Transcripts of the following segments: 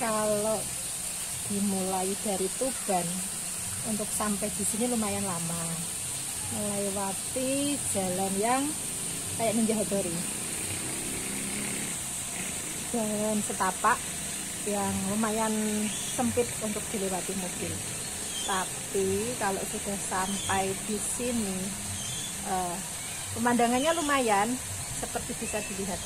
Kalau dimulai dari Tuban untuk sampai di sini lumayan lama, melewati jalan yang kayak Ninja Hattori, jalan setapak yang lumayan sempit untuk dilewati mobil. Tapi kalau sudah sampai di sini, pemandangannya lumayan seperti bisa dilihat.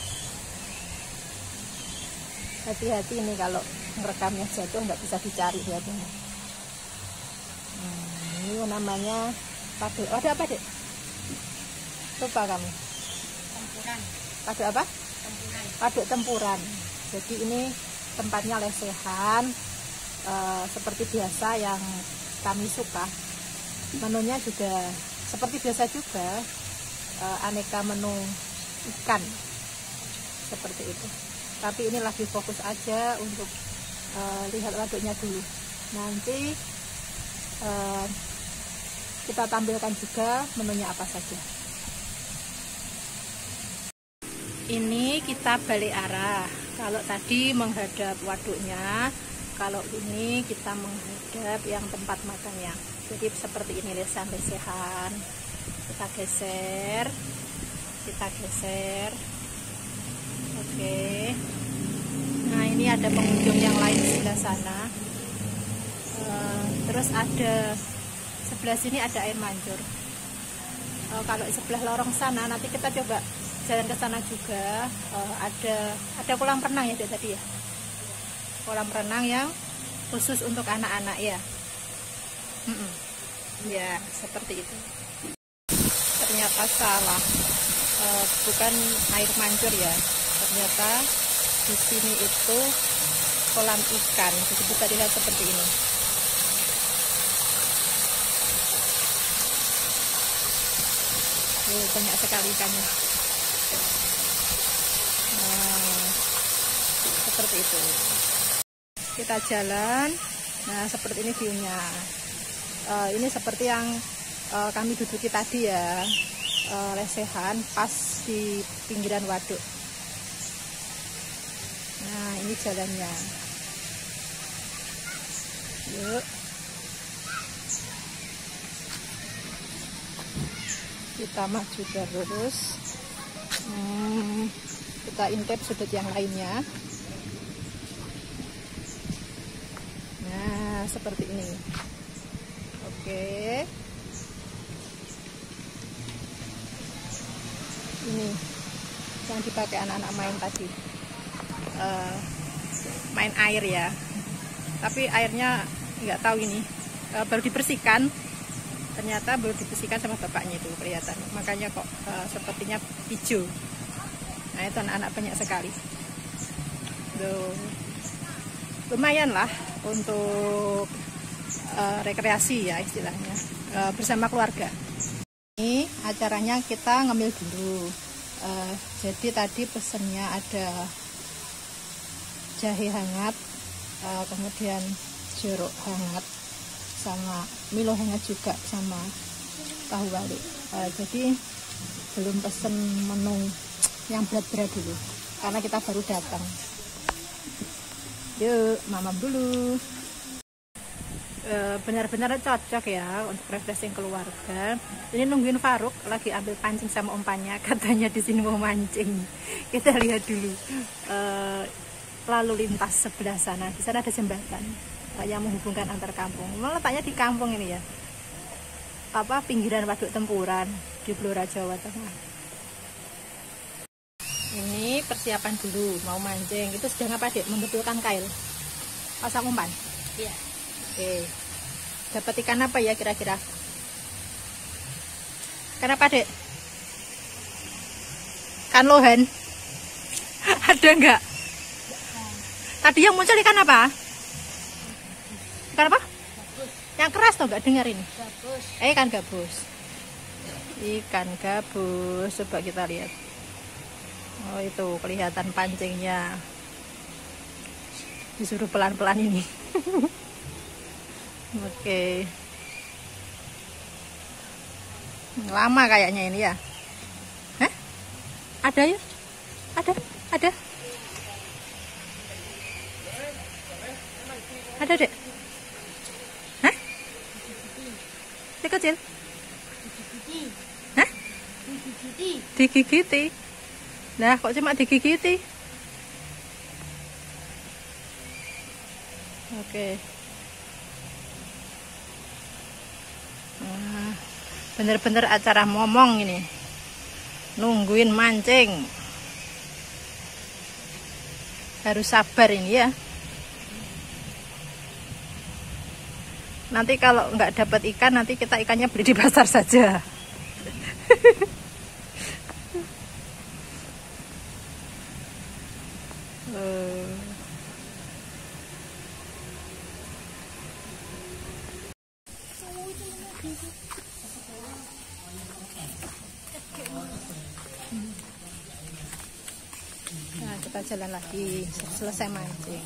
Hati-hati ini kalau ngerekamnya jatuh, nggak bisa dicari lihatnya. Ini namanya padu. Ada apa, Dek? Lupa kamu. Tempuran. Padu apa? Tempuran. Padu tempuran. Jadi ini tempatnya lesehan, seperti biasa yang kami suka. Menunya juga seperti biasa juga, aneka menu ikan seperti itu. Tapi ini lagi fokus aja untuk lihat waduknya dulu. Nanti kita tampilkan juga menunya apa saja. Ini kita balik arah. Kalau tadi menghadap waduknya, kalau ini kita menghadap yang tempat makannya. Jadi seperti ini lesehan-lesehan. Kita geser. Oke. Nah, ini ada pengunjung yang lain di sebelah sana. Terus ada sebelah sini ada air mancur. Kalau sebelah lorong sana nanti kita coba jalan ke sana juga. Ada kolam renang ya tadi ya. Kolam renang yang khusus untuk anak-anak ya. Ya, seperti itu. Ternyata salah. Bukan air mancur ya. Ternyata di sini itu kolam ikan. Jadi bisa dilihat seperti ini. Banyak sekali ikannya. Seperti itu. Kita jalan. Nah, seperti ini view-nya. Ini seperti yang kami duduki tadi ya. Lesehan pas di pinggiran waduk. Nah, ini jalannya. Yuk. Kita maju terus. Kita intip sudut yang lainnya. Nah, seperti ini. Oke. Ini yang dipakai anak-anak main tadi. Main air ya. Tapi airnya nggak tahu ini. Baru dibersihkan. Ternyata baru dibersihkan sama bapaknya itu kelihatan. Makanya kok sepertinya hijau. Nah, itu anak-anak banyak sekali. Lumayan lah untuk rekreasi ya istilahnya, bersama keluarga. Ini acaranya kita ngemil dulu. Jadi tadi pesennya ada jahe hangat, kemudian jeruk hangat, sama Milo hangat juga, sama tahu wali. Jadi belum pesen menu yang berat-berat dulu karena kita baru datang. Yuk, mamam dulu. Benar-benar cocok ya untuk refreshing keluarga. Ini nungguin Faruk lagi ambil pancing sama umpannya, katanya di sini mau mancing. Kita lihat dulu lalu lintas sebelah sana. Di sana ada jembatan yang menghubungkan antar kampung. Letaknya di kampung ini ya. Pinggiran Waduk Tempuran di Blora, Jawa Tengah. Ini persiapan dulu mau mancing. Itu sedang apa, Dek? Membetulkan kail. Pasang umpan. Iya. Oke. Dapat ikan apa ya kira-kira? Ikan apa, Dek? Ikan lohan. Ada enggak? Tadi yang muncul ikan apa? Ikan apa? Gabus. Yang keras tuh enggak dengar ini? Gabus. Ikan gabus. Ikan gabus. Coba kita lihat. Oh, itu kelihatan pancingnya. Disuruh pelan-pelan ini. Oke. Lama kayaknya ini ya. Hah? Ada ya? Ada. Ada, Dek? Hah? Si kecil? Hah? Digigiti. Nah, kok cuma digigiti? Oke. Nah, bener-bener acara momong ini. Nungguin mancing. Harus sabar ini ya. Nanti kalau nggak dapat ikan, nanti kita ikannya beli di pasar saja. Nah, kita jalan lagi selesai mancing.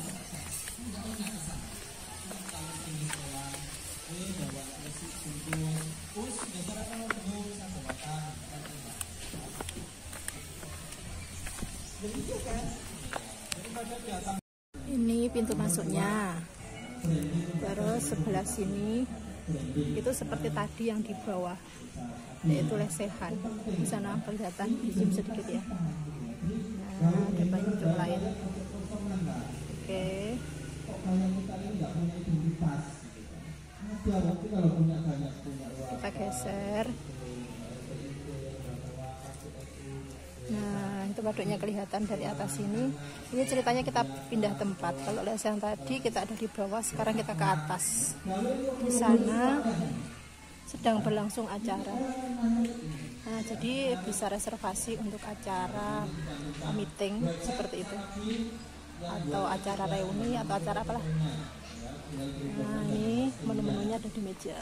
Ini pintu masuknya. Terus sebelah sini itu seperti tadi yang di bawah, yaitu lesehan. Di sana kelihatan zoom sedikit ya. Nah, ada banyak lain. Oke. Kita geser. Nah, itu waduknya kelihatan dari atas sini. Ini ceritanya kita pindah tempat. Kalau lesehan tadi kita ada di bawah, sekarang kita ke atas. Di sana sedang berlangsung acara. Nah, jadi bisa reservasi untuk acara meeting seperti itu, atau acara reuni atau acara apalah. Nah, ini menu-menunya ada di meja.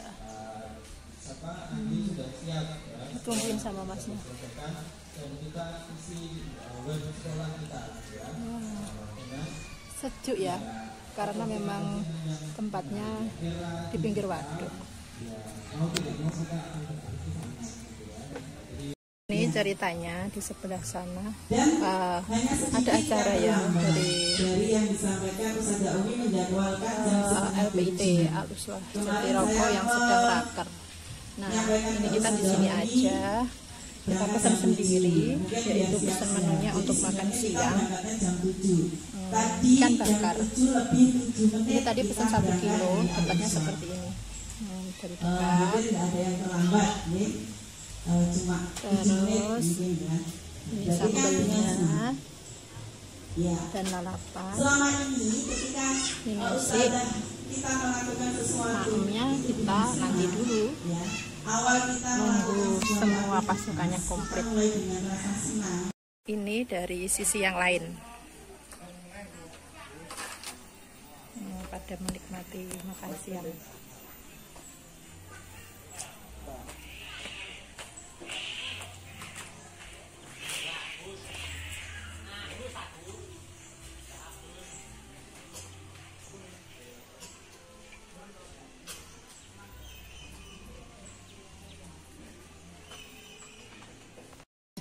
Tungguin sama masnya. Sejuk ya, karena memang tempatnya di pinggir waduk. Ini ceritanya di sebelah sana ada acara ya dari LPIT Al-Uswah Jatiroko yang sedang raker. Nah, ini kita di sini aja. Kita pesan sendiri, yaitu pesan menunya untuk makan siang, ikan bakar. Ini tadi pesan 1 kilo, tempatnya seperti ini. Dari dekat. Terus ini sambelnya dan lalapan. Ini nasi. Malamnya kita nanti dulu. Nunggu semua pasukannya komplit. Ini dari sisi yang lain. Pada menikmati makan siang.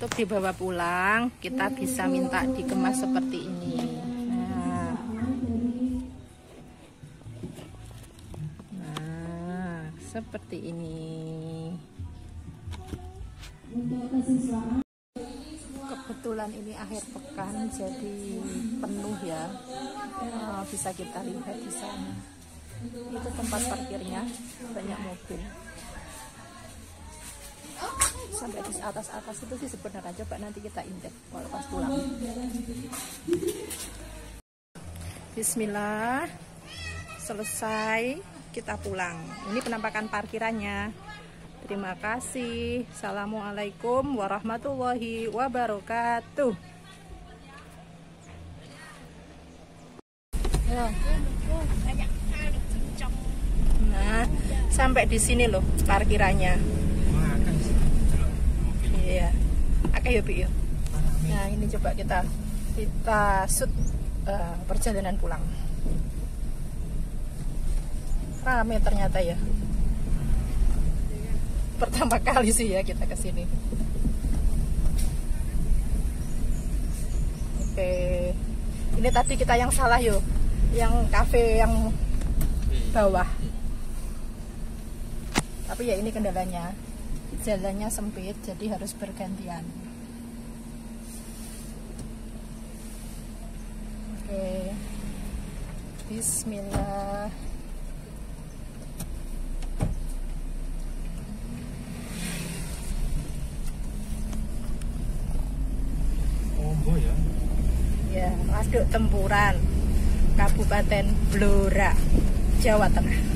Untuk dibawa pulang, kita bisa minta dikemas seperti ini. Nah, seperti ini. Kebetulan ini akhir pekan, jadi penuh ya. Bisa kita lihat di sana. Itu tempat parkirnya, banyak mobil. Sampai di atas itu sih sebenarnya, coba nanti kita intip kalau pas pulang. Bismillah, selesai, kita pulang. Ini penampakan parkirannya. Terima kasih. Assalamualaikum warahmatullahi wabarakatuh. Nah, sampai di sini loh parkirannya. Iya, akeh ya Bu ya. Nah, ini coba kita shoot perjalanan pulang. Rame ternyata ya. Pertama kali sih ya kita kesini. Oke, ini tadi kita yang salah yo, yang kafe yang bawah. Tapi ya ini kendalanya, jalannya sempit, jadi harus bergantian. Oke, bismillah. Ombo ya. Ya, Waduk Tempuran, Kabupaten Blora, Jawa Tengah.